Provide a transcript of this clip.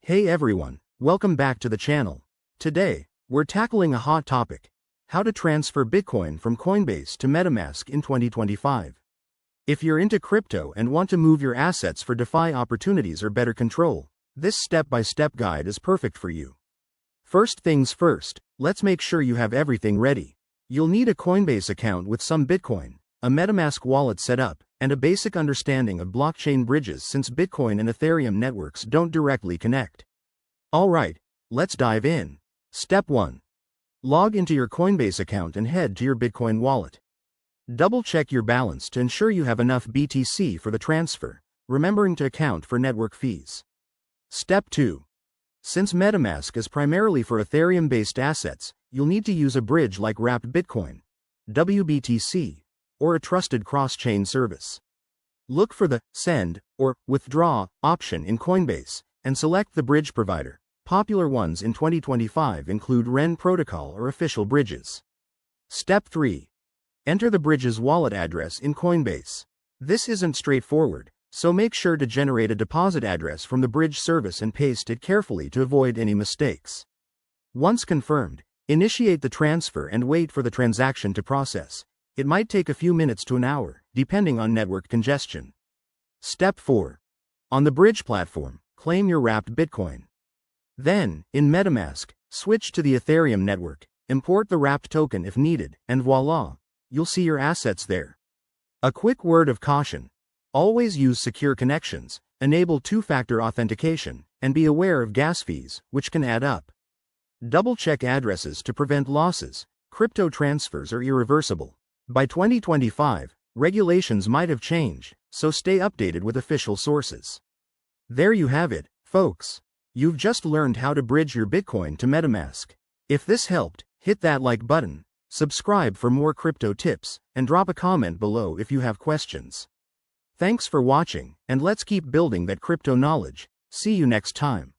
Hey everyone, welcome back to the channel. Today, we're tackling a hot topic: how to transfer Bitcoin from Coinbase to MetaMask in 2025. If you're into crypto and want to move your assets for DeFi opportunities or better control, this step-by-step guide is perfect for you. First things first, let's make sure you have everything ready. You'll need a Coinbase account with some Bitcoin, a MetaMask wallet set up, and a basic understanding of blockchain bridges since Bitcoin and Ethereum networks don't directly connect. Alright, let's dive in. Step 1. Log into your Coinbase account and head to your Bitcoin wallet. Double-check your balance to ensure you have enough BTC for the transfer, remembering to account for network fees. Step 2. Since MetaMask is primarily for Ethereum-based assets, you'll need to use a bridge like Wrapped Bitcoin, WBTC, or a trusted cross-chain service. Look for the Send or Withdraw option in Coinbase, and select the bridge provider. Popular ones in 2025 include Ren Protocol or Official Bridges. Step 3. Enter the bridge's wallet address in Coinbase. This isn't straightforward, so make sure to generate a deposit address from the bridge service and paste it carefully to avoid any mistakes. Once confirmed, initiate the transfer and wait for the transaction to process. It might take a few minutes to an hour, depending on network congestion. Step 4. On the bridge platform, claim your wrapped Bitcoin. Then, in MetaMask, switch to the Ethereum network, import the wrapped token if needed, and voila, you'll see your assets there. A quick word of caution: always use secure connections, enable two-factor authentication, and be aware of gas fees, which can add up. Double-check addresses to prevent losses. Crypto transfers are irreversible. By 2025, regulations might have changed, so stay updated with official sources. There you have it, folks. You've just learned how to bridge your Bitcoin to MetaMask. If this helped, hit that like button, subscribe for more crypto tips, and drop a comment below if you have questions. Thanks for watching, and let's keep building that crypto knowledge. See you next time.